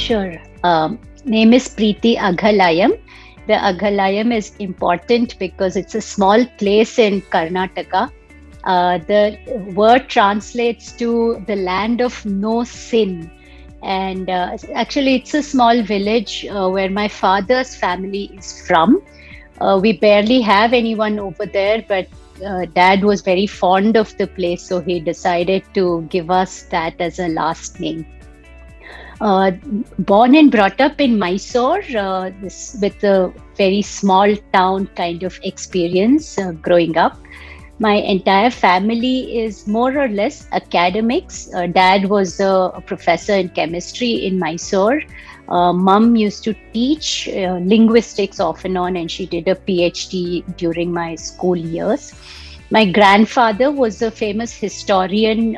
Sure. Name is Preeti Aghalayam. The Aghalayam is important because it's a small place in Karnataka. The word translates to the land of no sin. And actually, it's a small village where my father's family is from. We barely have anyone over there, but dad was very fond of the place, so he decided to give us that as a last name. Uh, Born and brought up in Mysore, this with a very small town kind of experience growing up. My entire family is more or less academics. Dad was a professor in chemistry in Mysore. Mum used to teach linguistics off and on, and she did a PhD during my school years. My grandfather was a famous historian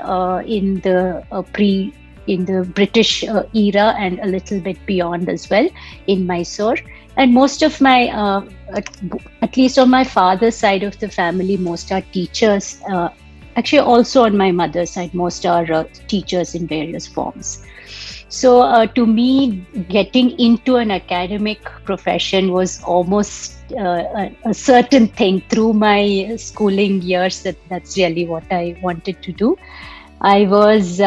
in the British era and a little bit beyond as well in Mysore. And most of my, at least on my father's side of the family, most are teachers. Actually, also on my mother's side, most are teachers in various forms. So to me, getting into an academic profession was almost a certain thing through my schooling years. That's really what I wanted to do. I was.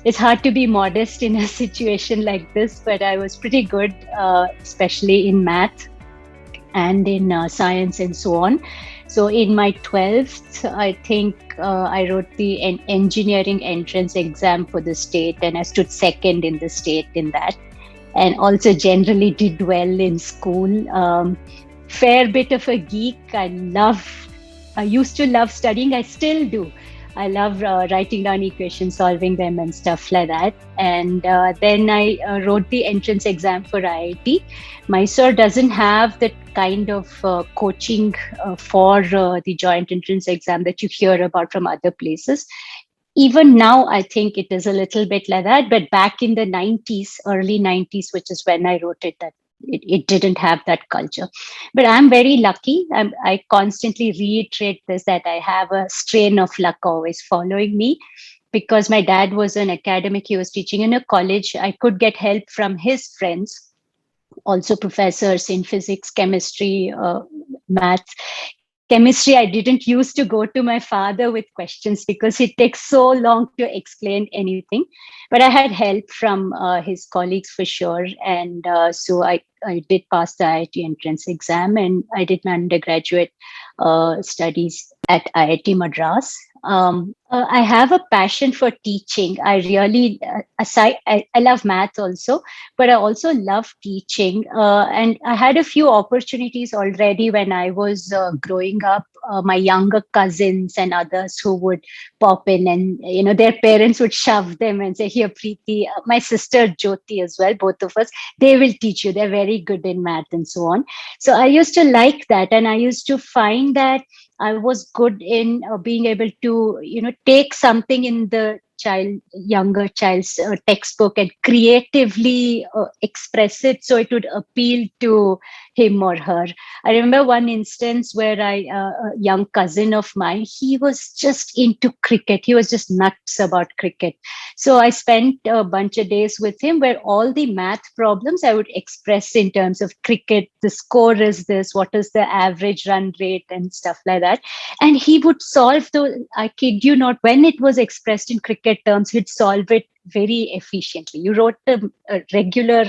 It's hard to be modest in a situation like this, but I was pretty good, especially in math and in science and so on. So in my 12th, I think I wrote the engineering entrance exam for the state, and I stood second in the state in that, and also generally did well in school. Fair bit of a geek. I used to love studying. I still do. I love writing down equations, solving them, and stuff like that. And then I wrote the entrance exam for IIT. Mysore doesn't have that kind of coaching for the joint entrance exam that you hear about from other places. Even now, I think it is a little bit like that. But back in the 90s, early 90s, which is when I wrote it, that it didn't have that culture. But I'm very lucky. I constantly reiterate this, that I have a strain of luck always following me, because my dad was an academic. He was teaching in a college. I could get help from his friends, also professors in physics, chemistry, math. Chemistry, I didn't used to go to my father with questions because it takes so long to explain anything. But I had help from his colleagues for sure. And so I did pass the IIT entrance exam, and I did my undergraduate studies at IIT Madras. I have a passion for teaching. I really, I love math also, but I also love teaching. And I had a few opportunities already when I was growing up. My younger cousins and others who would pop in, and their parents would shove them and say, "Here, Preeti." My sister Jyoti as well. Both of us, they will teach you. They're very good in math and so on. So I used to like that, and I used to find that I was good in being able to, take something in the younger child's textbook and creatively express it so it would appeal to him or her. I remember one instance where a young cousin of mine, he was just into cricket. He was just nuts about cricket. So I spent a bunch of days with him where all the math problems I would express in terms of cricket. The score is this, what is the average run rate and stuff like that. And he would solve I kid you not, when it was expressed in cricket terms, he'd solve it very efficiently. You wrote a regular,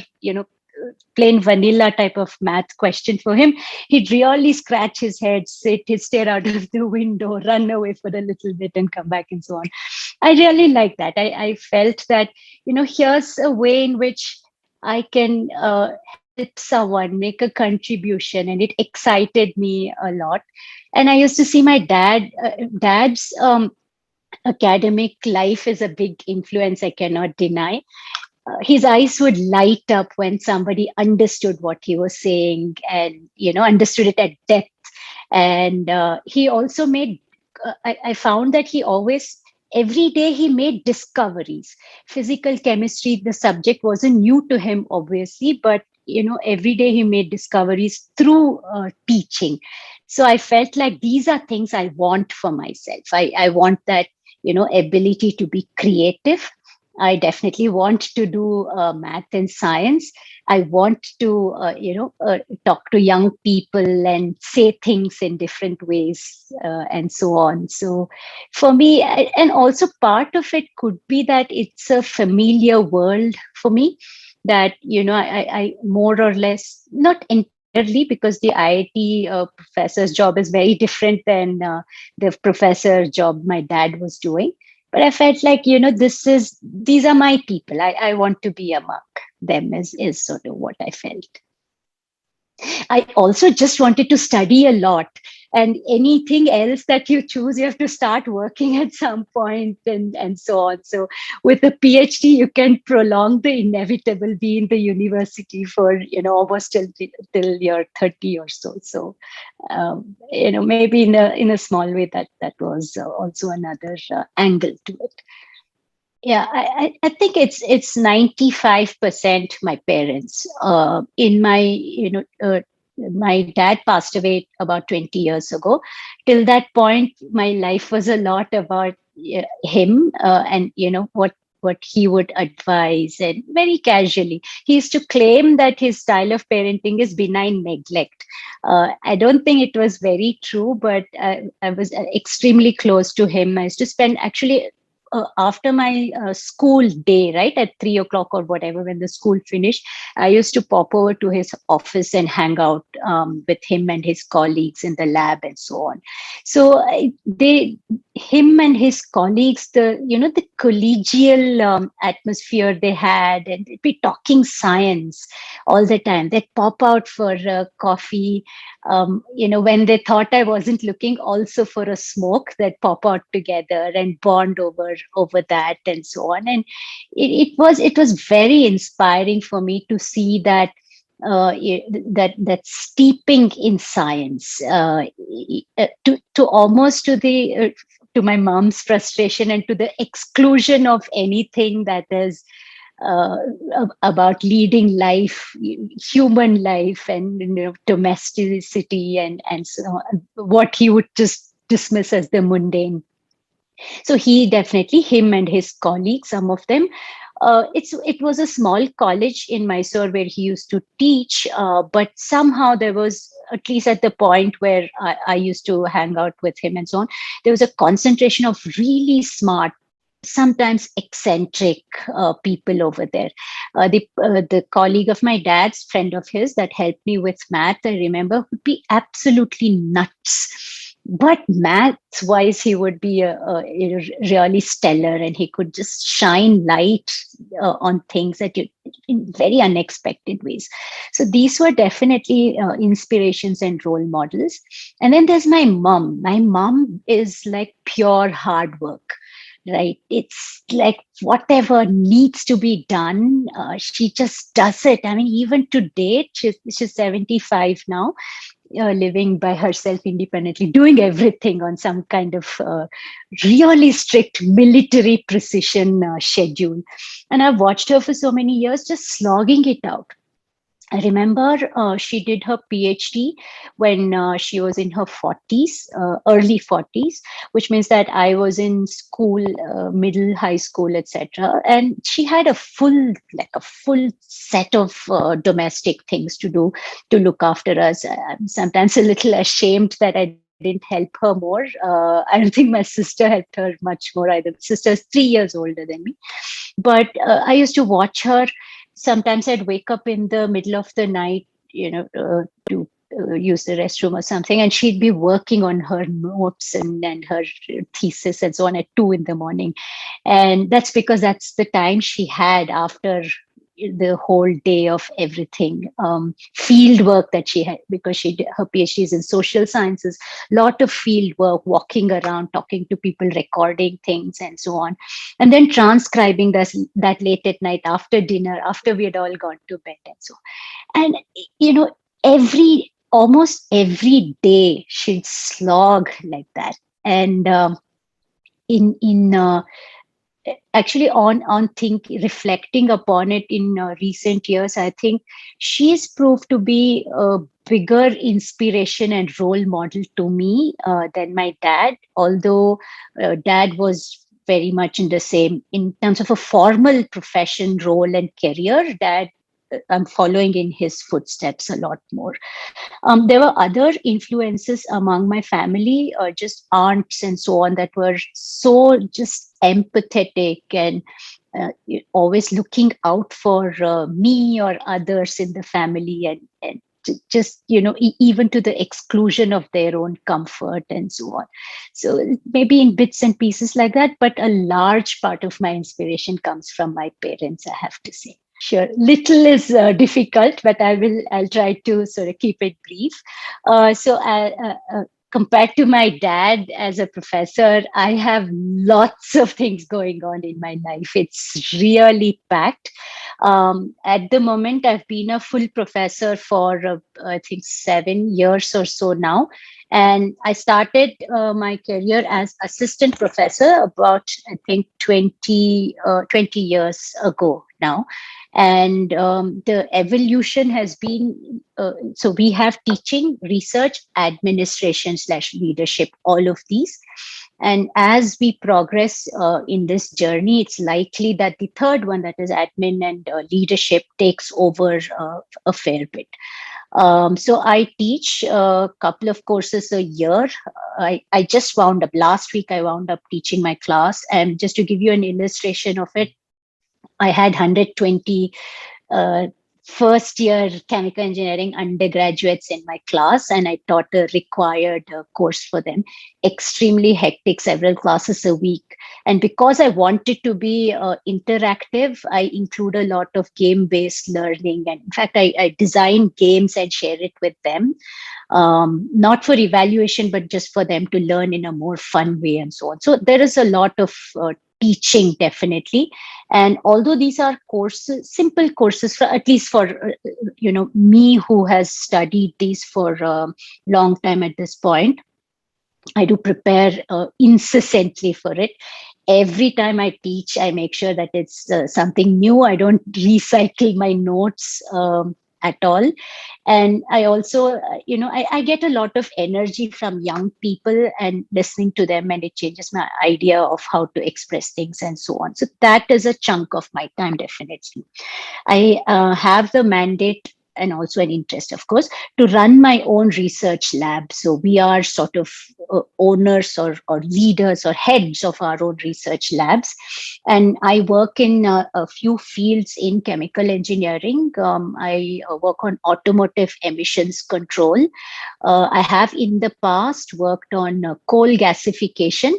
plain vanilla type of math question for him, he'd really scratch his head, he'd stare out of the window, run away for a little bit and come back and so on. I really like that. I felt that, here's a way in which I can help someone make a contribution, and it excited me a lot. And I used to see my dad's academic life is a big influence, I cannot deny. His eyes would light up when somebody understood what he was saying and understood it at depth. And he also made I found that he always, every day he made discoveries. Physical chemistry, the subject wasn't new to him obviously, but every day he made discoveries through teaching. So I felt like these are things I want for myself. I want that ability to be creative, I definitely want to do math and science. I want to, talk to young people and say things in different ways and so on. So, for me, and also part of it could be that it's a familiar world for me. That I more or less, not entirely, because the IIT professor's job is very different than the professor job my dad was doing, but I felt like, these are my people. I want to be among them, is sort of what I felt. I also just wanted to study a lot. And anything else that you choose, you have to start working at some point, and so on. So with a PhD, you can prolong the inevitable, be in the university for, almost till you're 30 or so. So, maybe in a small way, that was also another angle to it. Yeah, I think it's 95% my parents. In my my dad passed away about 20 years ago. Till that point, my life was a lot about him, and what he would advise, and very casually he used to claim that his style of parenting is benign neglect. I don't think it was very true, but I was extremely close to him. I used to spend actually after my school day, right at 3 o'clock or whatever, when the school finished, I used to pop over to his office and hang out with him and his colleagues in the lab and so on. So him and his colleagues, the collegial atmosphere they had, and they'd be talking science all the time. They'd pop out for coffee, when they thought I wasn't looking, also for a smoke, that pop out together and bond over that and so on. And it was very inspiring for me to see that that steeping in science, to almost to my mom's frustration and to the exclusion of anything that is uh, about leading life, human life, and domesticity, and so on, what he would just dismiss as the mundane. So he definitely, him and his colleagues, some of them. It was a small college in Mysore where he used to teach, but somehow there was, at least at the point where I used to hang out with him and so on, there was a concentration of really smart, sometimes eccentric people over there. The colleague of my dad's, friend of his, that helped me with math, I remember, would be absolutely nuts. But maths wise, he would be really stellar, and he could just shine light on things in very unexpected ways. So these were definitely inspirations and role models. And then there's my mom. My mom is like pure hard work, right? It's like whatever needs to be done, she just does it. I mean, even to date, she's 75 now, living by herself independently, doing everything on some kind of really strict military precision schedule. And I've watched her for so many years just slogging it out. I remember she did her PhD when she was in her 40s, early 40s, which means that I was in school, middle, high school, etc. And she had a full set of domestic things to do, to look after us. I'm sometimes a little ashamed that I didn't help her more. I don't think my sister helped her much more either. My sister's 3 years older than me. But I used to watch her. Sometimes I'd wake up in the middle of the night, to use the restroom or something, and she'd be working on her notes and her thesis and so on at 2 in the morning. And that's because that's the time she had after the whole day of everything, field work that she had, because she did her PhD is in social sciences, lot of field work, walking around, talking to people, recording things and so on, and then transcribing that late at night after dinner, after we had all gone to bed and so on. And almost every day she'd slog like that. And in actually, on think reflecting upon it in recent years, I think she's proved to be a bigger inspiration and role model to me than my dad. Although dad was very much in the same, in terms of a formal profession, role, and career, that I'm following in his footsteps a lot more. There were other influences among my family, just aunts and so on, that were so just empathetic and always looking out for me or others in the family, and just, even to the exclusion of their own comfort and so on. So maybe in bits and pieces like that, but a large part of my inspiration comes from my parents, I have to say. Sure. Little is difficult, but I'll try to sort of keep it brief. Compared to my dad as a professor, I have lots of things going on in my life. It's really packed. At the moment, I've been a full professor for, I think, 7 years or so now. And I started my career as assistant professor about, I think, 20 years ago now. And the evolution has been, so we have teaching, research, administration / leadership, all of these. And as we progress in this journey, it's likely that the third one, that is admin and leadership, takes over a fair bit. So I teach a couple of courses a year. I just wound up, last week, I wound up teaching my class. And just to give you an illustration of it, I had 120 uh, first year chemical engineering undergraduates in my class, and I taught a required course for them. Extremely hectic, several classes a week. And because I wanted to be interactive, I include a lot of game based learning. And in fact, I design games and share it with them. Not for evaluation, but just for them to learn in a more fun way and so on. So there is a lot of teaching, definitely. And although these are courses, simple courses, for at least for me, who has studied these for a long time at this point, I do prepare incessantly for it. Every time I teach, I make sure that it's something new. I don't recycle my notes at all. And I also, I get a lot of energy from young people and listening to them, and it changes my idea of how to express things and so on. So that is a chunk of my time, definitely. I have the mandate and also an interest, of course, to run my own research lab. So we are sort of owners or leaders or heads of our own research labs. And I work in a few fields in chemical engineering. I work on automotive emissions control. I have in the past worked on coal gasification.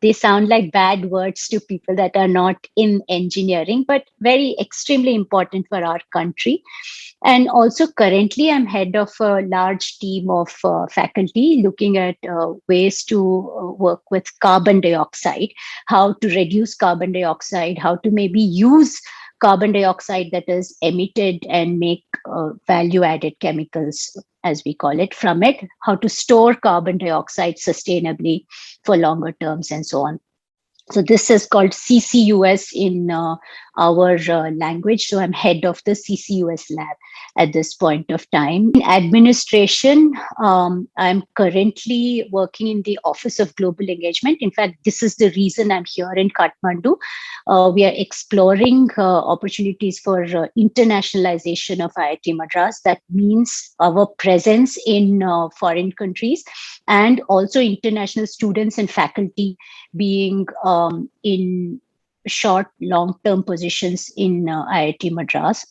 They sound like bad words to people that are not in engineering, but very extremely important for our country. And also currently I'm head of a large team of faculty looking at ways to work with carbon dioxide, how to reduce carbon dioxide, how to maybe use carbon dioxide that is emitted and make value added chemicals, as we call it, from it, how to store carbon dioxide sustainably for longer terms and so on. So this is called CCUS in our language. So I'm head of the CCUS lab at this point of time. In administration, I'm currently working in the Office of Global Engagement. In fact, this is the reason I'm here in Kathmandu. We are exploring opportunities for internationalization of IIT Madras. That means our presence in foreign countries, and also international students and faculty being in short, long-term positions in IIT Madras.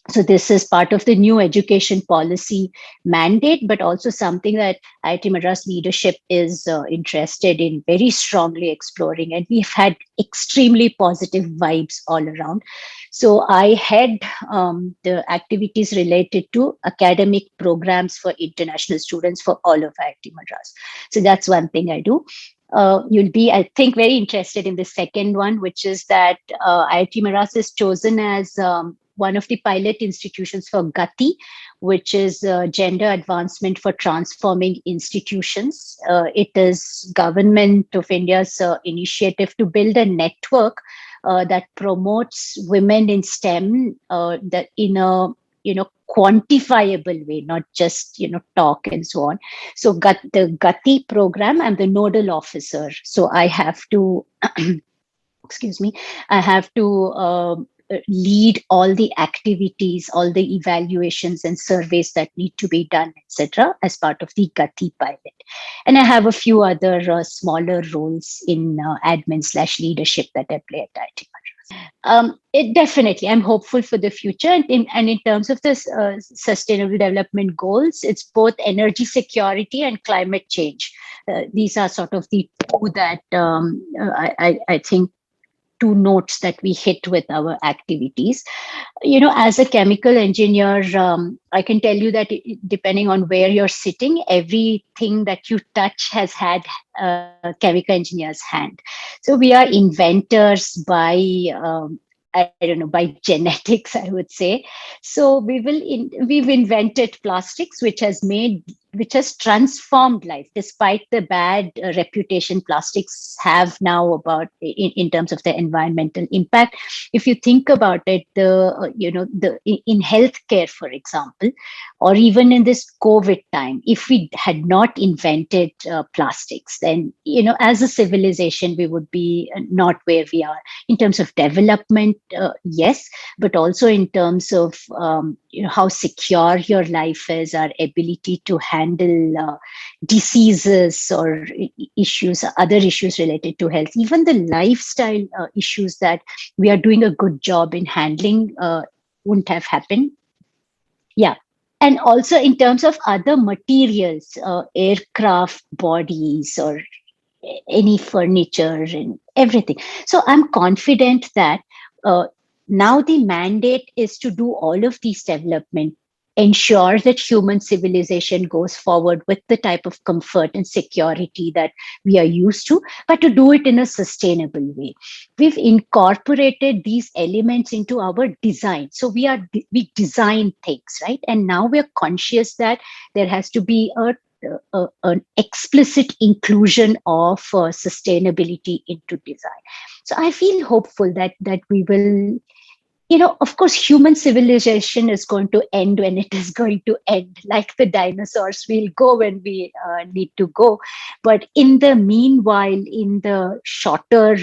So this is part of the new education policy mandate, but also something that IIT Madras leadership is interested in very strongly exploring. And we've had extremely positive vibes all around. So I head the activities related to academic programs for international students for all of IIT Madras. So that's one thing I do. You'll be, I think, very interested in the second one, which is that IIT Madras is chosen as one of the pilot institutions for Gati, which is Gender Advancement for Transforming Institutions. It is Government of India's initiative to build a network that promotes women in STEM that in a quantifiable way, not just talk and so on. So the Gati program, I'm the nodal officer. So I have to excuse me, I have to lead all the activities, all the evaluations and surveys that need to be done, etc., as part of the Gati pilot. And I have a few other smaller roles in admin/leadership that I play at IIT. It definitely, I'm hopeful for the future. And in terms of the sustainable development goals, it's both energy security and climate change. These are sort of the two that I think two notes that we hit with our activities. As a chemical engineer, I can tell you that depending on where you're sitting, everything that you touch has had a chemical engineer's hand. So we are inventors by I don't know, by genetics, I would say. So we've invented plastics, which has transformed life, despite the bad reputation plastics have now about in terms of the environmental impact. If you think about it, the in healthcare, for example, or even in this COVID time, if we had not invented plastics, then as a civilization, we would be not where we are in terms of development. Yes, but also in terms of how secure your life is, our ability to handle diseases or issues, other issues related to health, even the lifestyle issues that we are doing a good job in handling wouldn't have happened. Yeah. And also in terms of other materials, aircraft bodies or any furniture and everything. So I'm confident that uh, now the mandate is to do all of these development, ensure that human civilization goes forward with the type of comfort and security that we are used to, but to do it in a sustainable way. We've incorporated these elements into our design. So we design things, right? And now we're conscious that there has to be an explicit inclusion of sustainability into design. So I feel hopeful that we will, of course, human civilization is going to end when it is going to end, like the dinosaurs will go when we need to go. But in the meanwhile, in the shorter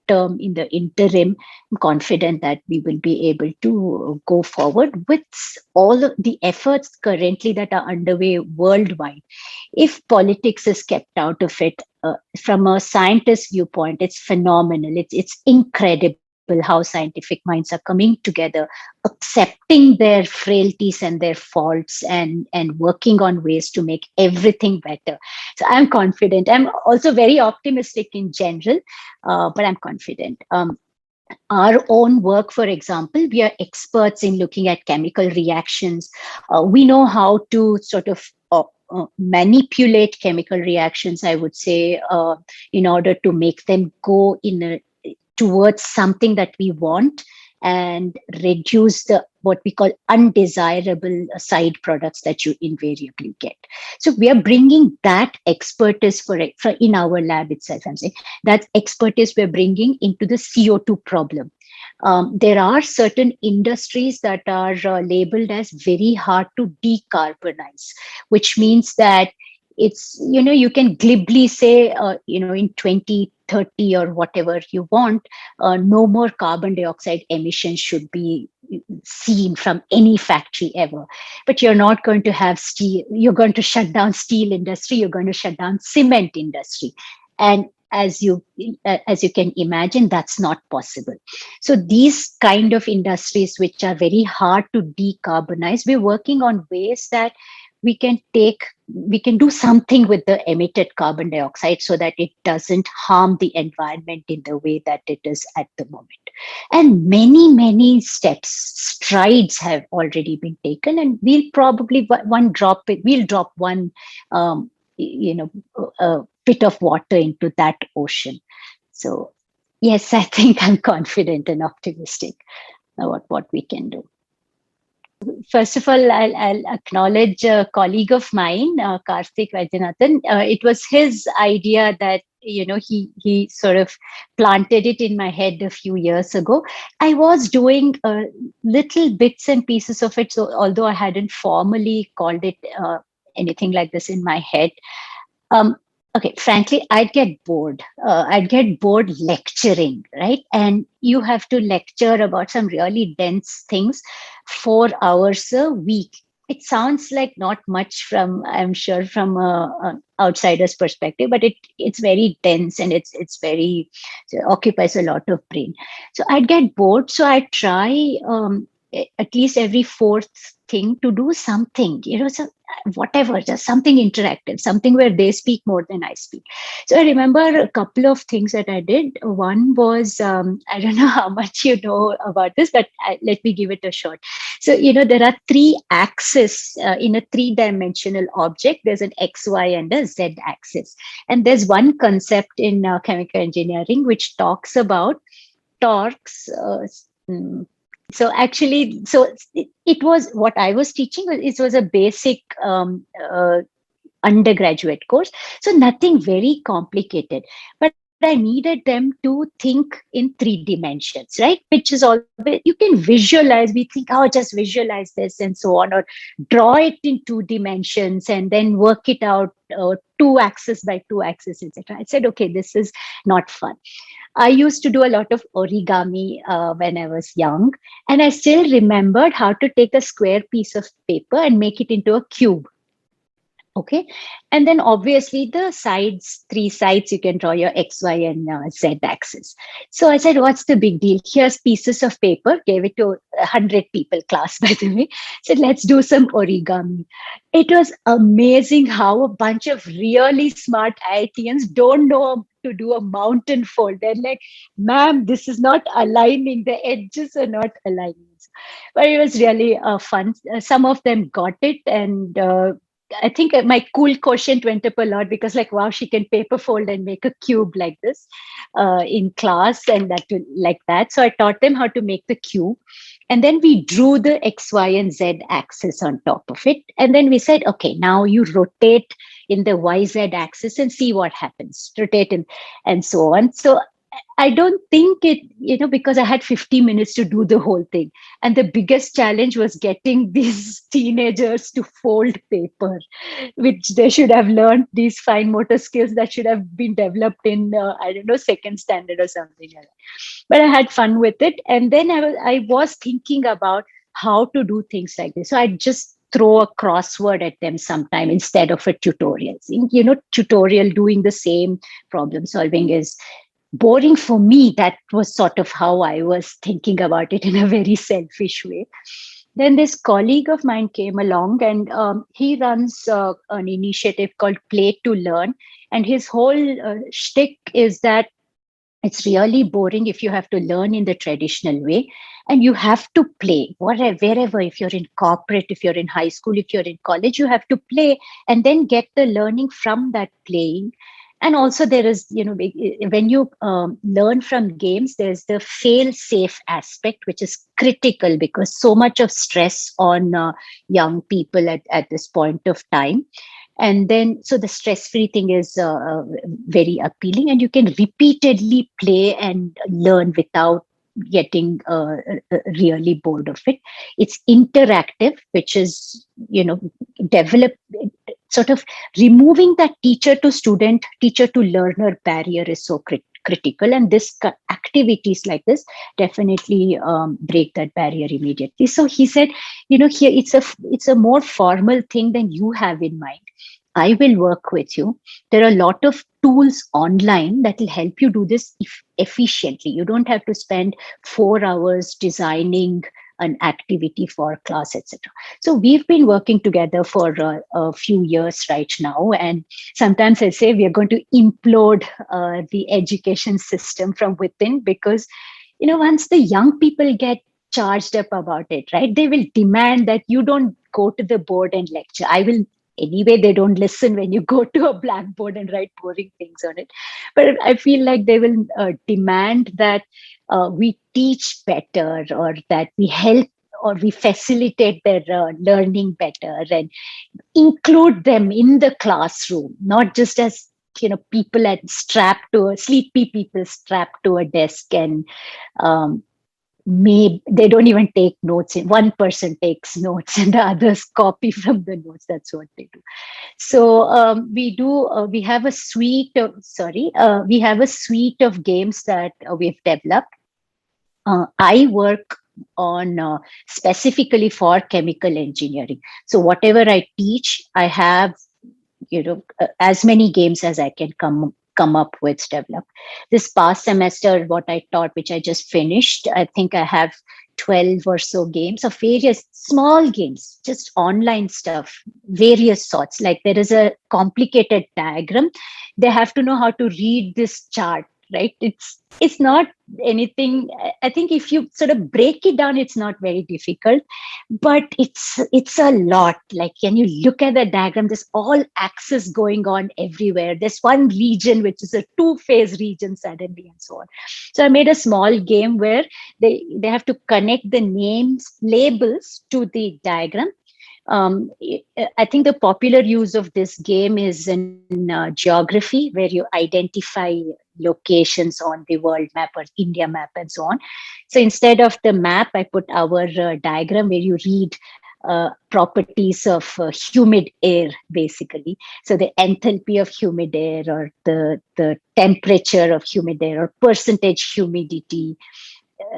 term, in the interim, I'm confident that we will be able to go forward with all of the efforts currently that are underway worldwide. If politics is kept out of it, from a scientist viewpoint, it's phenomenal. It's incredible how scientific minds are coming together, accepting their frailties and their faults, and working on ways to make everything better. So I'm confident. I'm also very optimistic in general, but I'm confident. Our own work, for example, we are experts in looking at chemical reactions. We know how to sort of manipulate chemical reactions, I would say, in order to make them go towards something that we want and reduce the what we call undesirable side products that you invariably get. So we are bringing that expertise for in our lab itself. I'm saying that expertise we're bringing into the CO2 problem. There are certain industries that are labeled as very hard to decarbonize, which means that it's, you can glibly say, in 2030 or whatever you want, no more carbon dioxide emissions should be seen from any factory ever. But you're not going to have steel. You're going to shut down steel industry. You're going to shut down cement industry. And as you can imagine, that's not possible. So these kind of industries, which are very hard to decarbonize, we're working on ways that we can do something with the emitted carbon dioxide so that it doesn't harm the environment in the way that it is at the moment. And many strides have already been taken, and we'll probably we'll drop one bit of water into that ocean. So yes, I think I'm confident and optimistic about what we can do. First of all, I'll acknowledge a colleague of mine, Karthik Vaidyanathan. It was his idea that, he sort of planted it in my head a few years ago. I was doing little bits and pieces of it, so although I hadn't formally called it anything like this in my head. um, okay, frankly, I'd get bored lecturing, right? And you have to lecture about some really dense things 4 hours a week. It sounds like not much from, I'm sure, from a outsider's perspective, but it's very dense, and it's very, it occupies a lot of brain. So I'd get bored. So I'd try at least every fourth thing to do something, so whatever, just something interactive, something where they speak more than I speak. So I remember a couple of things that I did. One was, I don't know how much you know about this, but let me give it a shot. So, there are three axes in a three-dimensional object. There's an X, Y, and a Z axis. And there's one concept in chemical engineering which talks about torques. Mm, so actually, it was what I was teaching. It was a basic undergraduate course, so nothing very complicated. But I needed them to think in three dimensions, right? Which is always, you can visualize. We think, oh, just visualize this and so on, or draw it in two dimensions and then work it out, two axis by two axis, etc. I said, okay, this is not fun. I used to do a lot of origami when I was young, and I still remembered how to take a square piece of paper and make it into a cube. Okay. And then obviously the sides, three sides, you can draw your X, Y, and Z axis. So I said, what's the big deal? Here's pieces of paper, gave it to 100 people class, by the way. Said, let's do some origami. It was amazing how a bunch of really smart IITians don't know to do a mountain fold. They're like, ma'am, this is not aligning. The edges are not aligning. But it was really fun. Some of them got it, and I think my cool quotient went up a lot, because like, wow, she can paper fold and make a cube like this in class, and like that. So I taught them how to make the cube. And then we drew the X, Y, and Z axis on top of it. And then we said, okay, now you rotate in the YZ axis and see what happens. Rotate and so on. So I don't think it, because I had 50 minutes to do the whole thing. And the biggest challenge was getting these teenagers to fold paper, which they should have learned, these fine motor skills that should have been developed in, I don't know, second standard or something like that. But I had fun with it. And then I was thinking about how to do things like this. So I just throw a crossword at them sometime instead of a tutorial. Tutorial doing the same problem solving is boring for me. That was sort of how I was thinking about it in a very selfish way. Then this colleague of mine came along, and he runs an initiative called Play to Learn. And his whole shtick is that it's really boring if you have to learn in the traditional way, and you have to play wherever. If you're in corporate, if you're in high school, if you're in college, you have to play and then get the learning from that playing. And also there is, when you learn from games, there's the fail safe aspect, which is critical, because so much of stress on young people at this point of time. And then, so the stress-free thing is very appealing, and you can repeatedly play and learn without getting really bored of it. It's interactive, which is, develop sort of removing that teacher to student, teacher to learner barrier is so critical. And this activities like this definitely break that barrier immediately. So he said, here it's a more formal thing than you have in mind. I will work with you. There are a lot of tools online that will help you do this efficiently. You don't have to spend 4 hours designing an activity for class, etc. So we've been working together for a few years right now. And sometimes I say we are going to implode the education system from within, because, once the young people get charged up about it, right, they will demand that you don't go to the board and lecture. I will. Anyway, they don't listen when you go to a blackboard and write boring things on it. But I feel like they will demand that we teach better, or that we help or we facilitate their learning better, and include them in the classroom, not just as people sleepy people strapped to a desk, and um, me they don't even take notes. One person takes notes and the others copy from the notes. That's what they do. So we have a suite of games that we've developed. I work on specifically for chemical engineering. So whatever I teach, I have as many games as I can come up with developed. This past semester, what I taught, which I just finished, I think I have 12 or so games of various small games, just online stuff, various sorts. Like there is a complicated diagram. They have to know how to read this chart, right? It's not anything. I think if you sort of break it down, it's not very difficult, but it's a lot. Like, can you look at the diagram? There's all axes going on everywhere. There's one region which is a two-phase region suddenly, and so on. So I made a small game where they have to connect the names labels to the diagram. I think the popular use of this game is in geography, where you identify locations on the world map or India map and so on. So instead of the map, I put our diagram where you read properties of humid air, basically. So the enthalpy of humid air, or the temperature of humid air, or percentage humidity,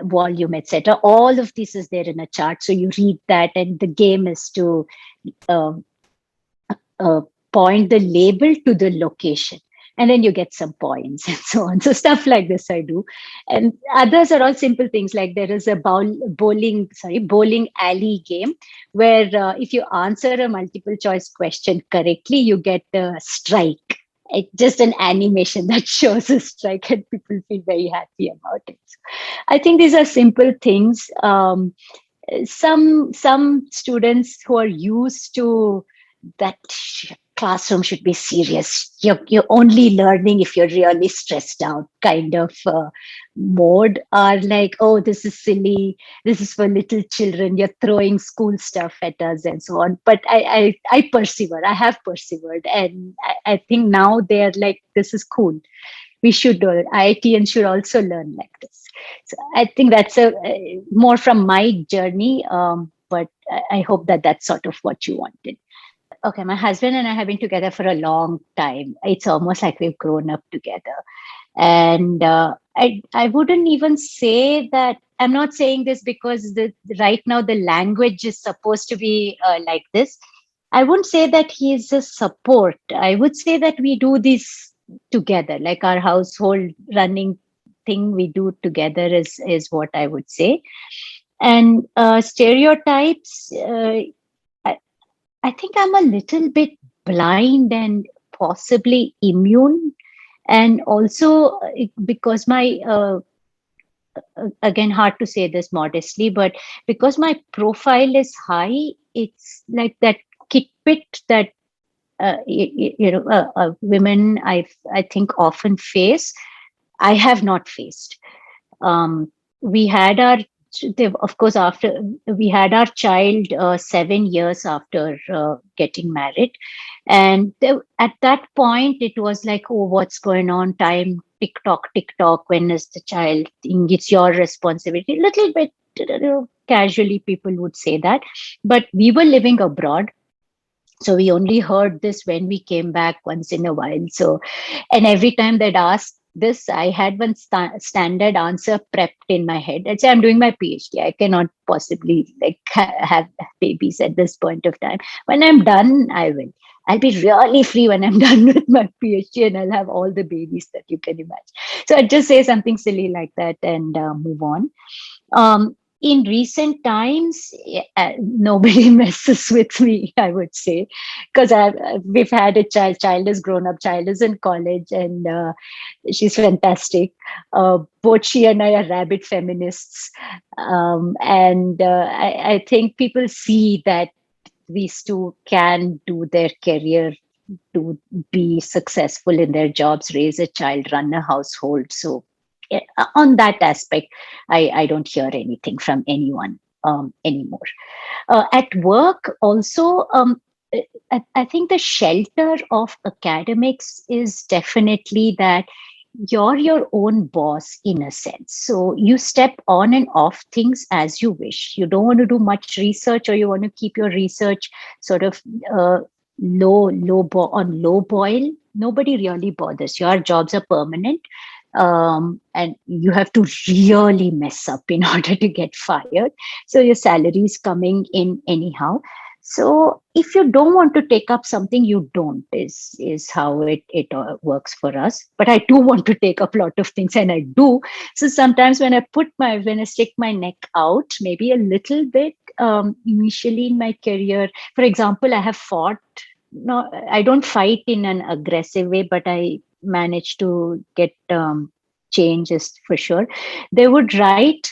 volume, etc. All of this is there in a chart. So you read that, and the game is to uh, uh, point the label to the location, and then you get some points and so on. So stuff like this I do. And others are all simple things, like there is a bowling alley game where if you answer a multiple choice question correctly, you get a strike. It's just an animation that shows a strike, and people feel very happy about it. So I think these are simple things. Some students who are used to that classroom should be serious. You're only learning if you're really stressed out kind of mode, are like, oh, this is silly. This is for little children. You're throwing school stuff at us and so on. But I persevere. I have persevered, and I think now they're like, this is cool. We should do it. IITians should also learn like this. So I think that's a more from my journey. But I hope that that's sort of what you wanted. Okay, my husband and I have been together for a long time. It's almost like we've grown up together. And I wouldn't even say that. I'm not saying this because right now the language is supposed to be like this. I wouldn't say that he is a support. I would say that we do this together, like our household running thing we do together is what I would say. And stereotypes, I, I think I'm a little bit blind and possibly immune. And also because my again, hard to say this modestly, but because my profile is high, it's like that kitpit that women I think often face. I have not faced. We had our, of course, after we had our child 7 years after getting married, and at that point it was like, oh, what's going on? Time, tick tock. When is the child thing? It's your responsibility. A little bit casually, people would say that, but we were living abroad. So we only heard this when we came back once in a while. So, and every time they'd ask this, I had one standard answer prepped in my head. I'd say, I'm doing my PhD. I cannot possibly like have babies at this point of time. When I'm done, I will. I'll be really free when I'm done with my PhD, and I'll have all the babies that you can imagine. So I'd just say something silly like that and move on. In recent times, nobody messes with me, I would say, because we've had a child. Child is grown up. Child is in college, and she's fantastic. Both she and I are rabid feminists, and I think people see that these two can do their career, to be successful in their jobs, raise a child, run a household. So on that aspect, I don't hear anything from anyone anymore. At work, also, I think the shelter of academics is definitely that you're your own boss in a sense. So you step on and off things as you wish. You don't want to do much research, or you want to keep your research sort of uh, on low boil. Nobody really bothers. Your jobs are permanent. And you have to really mess up in order to get fired. So your salary is coming in anyhow. So if you don't want to take up something, you don't is how it works for us. But I do want to take up a lot of things, and I do. So sometimes when I stick my neck out, maybe a little bit initially in my career. For example, I have fought. No, I don't fight in an aggressive way, but I managed to get changes for sure. They would write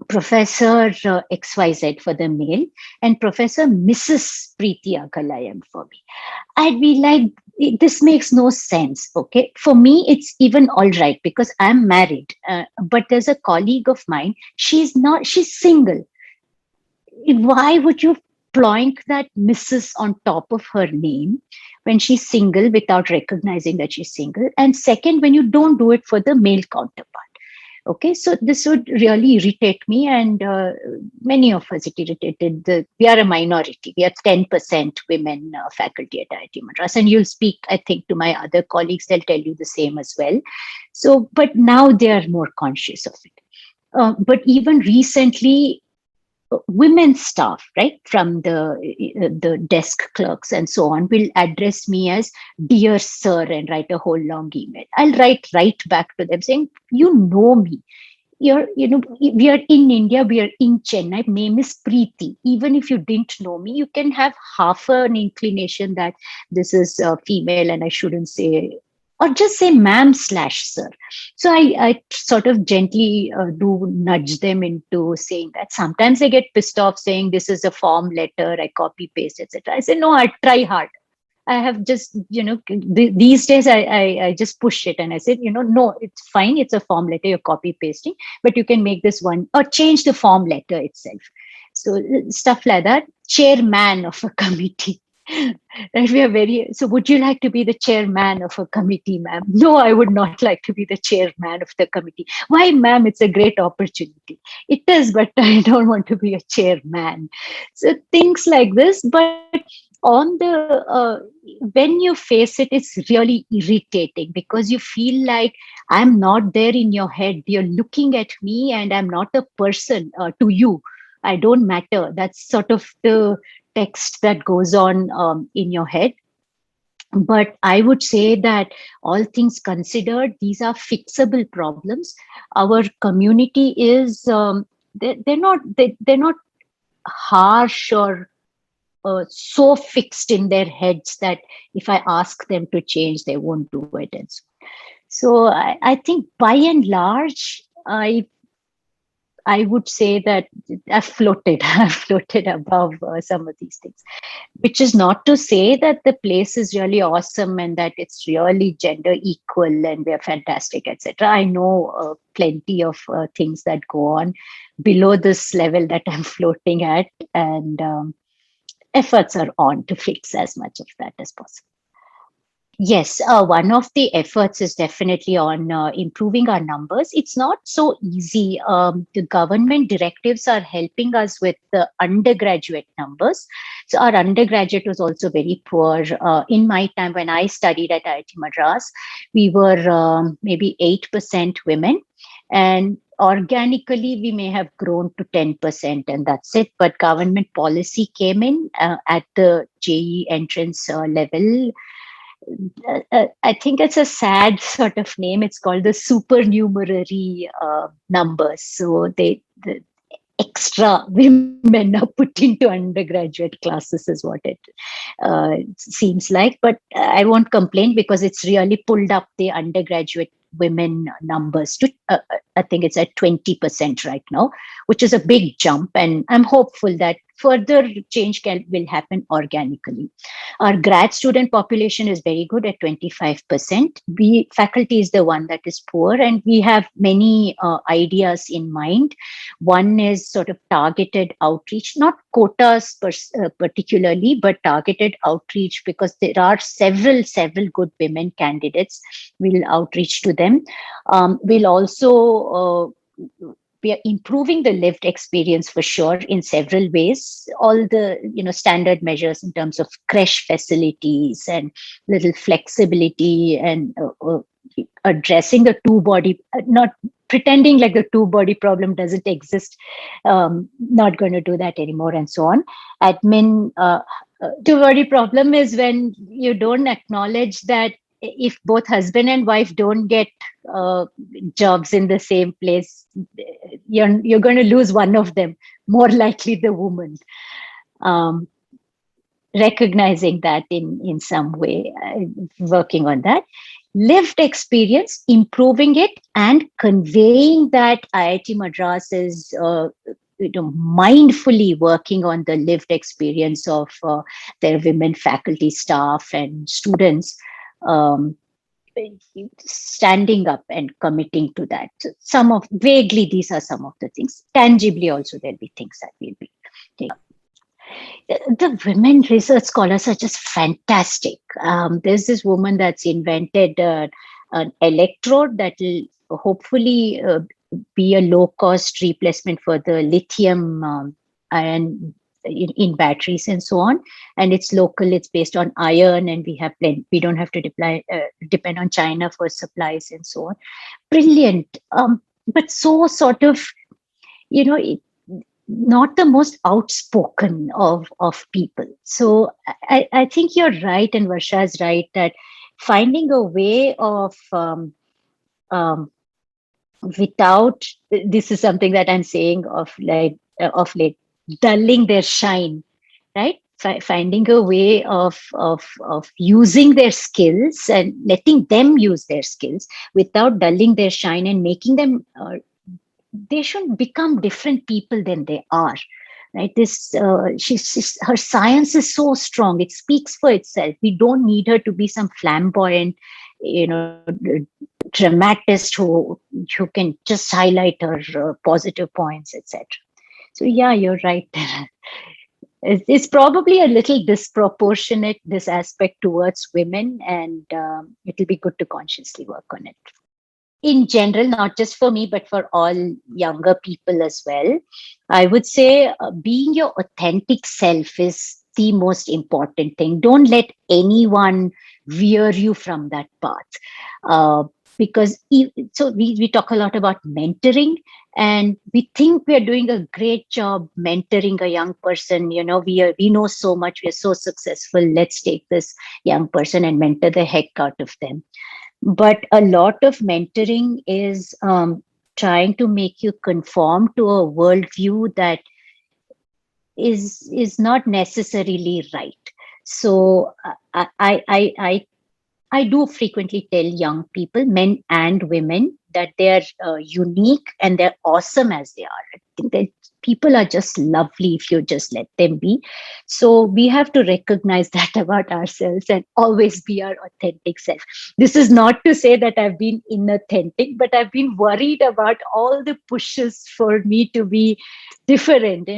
Professor XYZ for the male and Professor Mrs. Preeti Aghalayam for me. I'd be like, this makes no sense. Okay. For me, it's even all right because I'm married. But there's a colleague of mine. She's not, she's single. Why would you ploink that Mrs. on top of her name when she's single without recognizing that she's single? And second, when you don't do it for the male counterpart. Okay, so this would really irritate me, and many of us it irritated. We are a minority. We are 10% women faculty at IIT Madras, and you'll speak, I think, to my other colleagues. They'll tell you the same as well. So, but now they are more conscious of it. But even recently, women staff, right, from the desk clerks and so on, will address me as dear sir and write a whole long email. I'll write right back to them saying, you know me. We are in India, we are in Chennai. Name is Preeti. Even if you didn't know me, you can have half an inclination that this is a female and I shouldn't say, or just say ma'am slash sir. So I sort of gently do nudge them into saying that. Sometimes they get pissed off saying this is a form letter, I copy paste, etc. I say, no, I try hard. I have just, these days I just push it and I said, no, it's fine. It's a form letter, you're copy pasting, but you can make this one or change the form letter itself. So stuff like that. Chairman of a committee. Right, we are very, so would you like to be the chairman of a committee, ma'am? No, I would not like to be the chairman of the committee. Why, ma'am? It's a great opportunity. It is, but I don't want to be a chairman. So things like this. But on the when you face it, it's really irritating because you feel like I'm not there in your head. You're looking at me and I'm not a person to you. I don't matter. That's sort of the text that goes on in your head. But I would say that all things considered, these are fixable problems. Our community is they're not harsh or so fixed in their heads that if I ask them to change, they won't do it. And so I think by and large, I would say that I've floated, I've floated above some of these things, which is not to say that the place is really awesome and that it's really gender equal and we're fantastic, etc. I know plenty of things that go on below this level that I'm floating at, and efforts are on to fix as much of that as possible. Yes, one of the efforts is definitely on improving our numbers. It's not so easy. The government directives are helping us with the undergraduate numbers. So our undergraduate was also very poor. In my time when I studied at IIT Madras, we were maybe 8% women, and organically we may have grown to 10%, and that's it. But government policy came in at the JE entrance level. I think it's a sad sort of name. It's called the supernumerary numbers. So the extra women are put into undergraduate classes is what it seems like. But I won't complain because it's really pulled up the undergraduate women numbers to, I think it's at 20% right now, which is a big jump. And I'm hopeful that further change will happen organically. Our grad student population is very good at 25%. We faculty is the one that is poor, and we have many ideas in mind. One is sort of targeted outreach, not quotas particularly, but targeted outreach, because there are several good women candidates. We'll outreach to them. We'll also we are improving the lived experience for sure in several ways. All the standard measures in terms of creche facilities and little flexibility, and addressing the two body, not pretending like the two body problem doesn't exist. Not going to do that anymore, and so on. Admin two body problem is when you don't acknowledge that if both husband and wife don't get jobs in the same place, you're going to lose one of them, more likely the woman. Recognizing that in some way, working on that. Lived experience, improving it, and conveying that IIT Madras is mindfully working on the lived experience of their women faculty, staff, and students. Standing up and committing to that. Some of vaguely, these are some of the things. Tangibly, also there'll be things that we'll be taking. The women research scholars are just fantastic. There's this woman that's invented an electrode that will hopefully be a low-cost replacement for the lithium ion in batteries and so on. And it's local, it's based on iron, and we don't have to depend on China for supplies and so on. Brilliant. But so sort of, not the most outspoken of people. So I think you're right, and Varsha is right, that finding a way of without, this is something that I'm saying of late, dulling their shine, right? Finding a way of using their skills and letting them use their skills without dulling their shine, and making them they shouldn't become different people than they are, right? This her science is so strong, it speaks for itself. We don't need her to be some flamboyant dramatist who can just highlight her positive points, etc. So yeah, you're right. It's probably a little disproportionate, this aspect towards women, and it'll be good to consciously work on it. In general, not just for me, but for all younger people as well, I would say being your authentic self is the most important thing. Don't let anyone veer you from that path. Because we talk a lot about mentoring, and we think we are doing a great job mentoring a young person. We know so much, we are so successful, let's take this young person and mentor the heck out of them. But a lot of mentoring is trying to make you conform to a worldview that is not necessarily right. So I do frequently tell young people, men and women, that they're unique and they're awesome as they are. I think that people are just lovely if you just let them be. So we have to recognize that about ourselves and always be our authentic self. This is not to say that I've been inauthentic, but I've been worried about all the pushes for me to be different,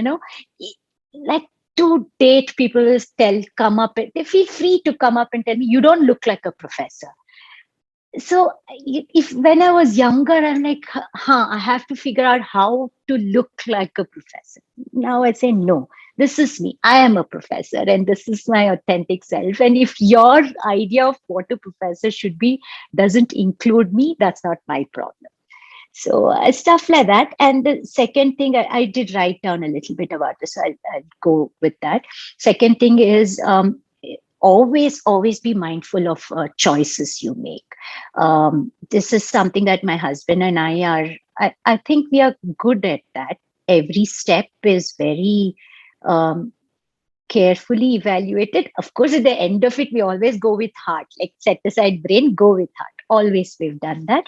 like to date, people will come up, and they feel free to come up and tell me, you don't look like a professor. So if when I was younger, I'm like, I have to figure out how to look like a professor. Now I say, no, this is me. I am a professor, and this is my authentic self. And if your idea of what a professor should be doesn't include me, that's not my problem. So stuff like that. And the second thing, I did write down a little bit about this, so I'll go with that. Second thing is always be mindful of choices you make. This is something that my husband and I are, I think we are good at that. Every step is very carefully evaluated. Of course, at the end of it, we always go with heart, like set aside brain, go with heart. Always we've done that.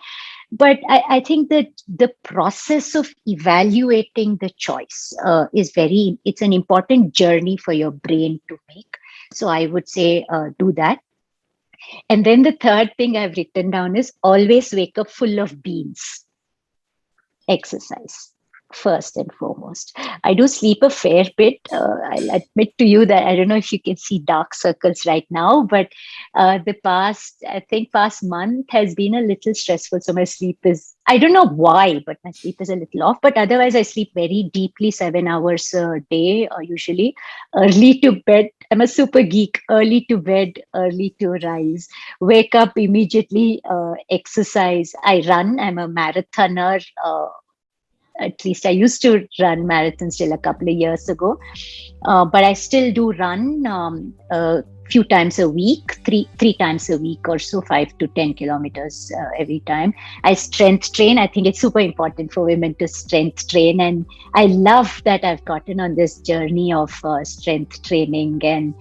But I think that the process of evaluating the choice it's an important journey for your brain to make. So I would say do that. And then the third thing I've written down is always wake up full of beans. Exercise first and foremost. I do sleep a fair bit. I'll admit to you that I don't know if you can see dark circles right now, but past month has been a little stressful. So my sleep is, I don't know why, but my sleep is a little off. But otherwise, I sleep very deeply, 7 hours a day, usually. Early to bed. I'm a super geek. Early to bed, early to rise. Wake up immediately, exercise. I run. I'm a marathoner. At least I used to run marathons till a couple of years ago, but I still do run a few times a week, three times a week or so, 5 to 10 kilometers every time. I strength train. I think it's super important for women to strength train, and I love that I've gotten on this journey of strength training, and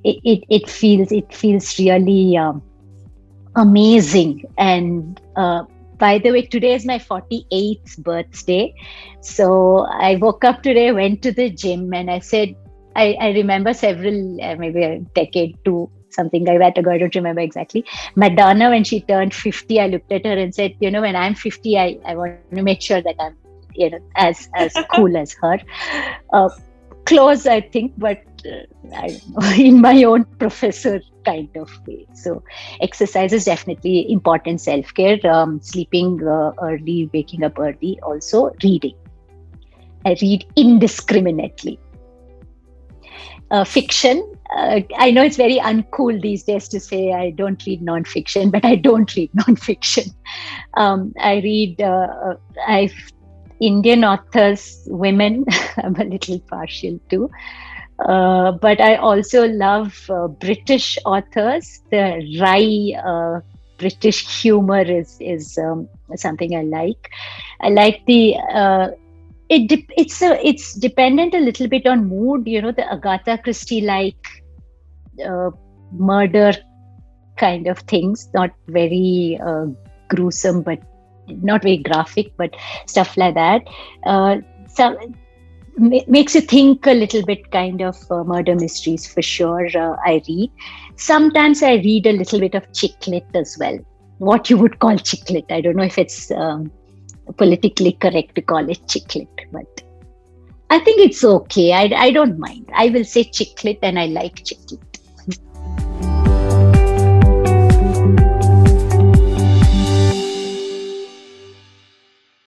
it feels really amazing. And by the way, today is my 48th birthday. So I woke up today, went to the gym, and I said, I remember several, maybe a decade to something like that ago, I don't remember exactly. Madonna, when she turned 50, I looked at her and said, when I'm 50, I want to make sure that I'm, as cool as her. Close, I think, but I don't know, in my own professor kind of way. So exercise is definitely important. Self-care, sleeping early, waking up early, also reading. I read indiscriminately. Fiction. I know it's very uncool these days to say I don't read non-fiction, but I don't read non-fiction. I read Indian authors, women. I'm a little partial to. But I also love British authors. The wry British humor is something I like. I like the it's dependent a little bit on mood. The Agatha Christie like murder kind of things, not very gruesome, but not very graphic, but stuff like that. Makes you think a little bit, kind of murder mysteries for sure. I read. Sometimes I read a little bit of chick lit as well. What you would call chick lit. I don't know if it's politically correct to call it chick lit, but I think it's okay. I don't mind. I will say chick lit, and I like chick lit.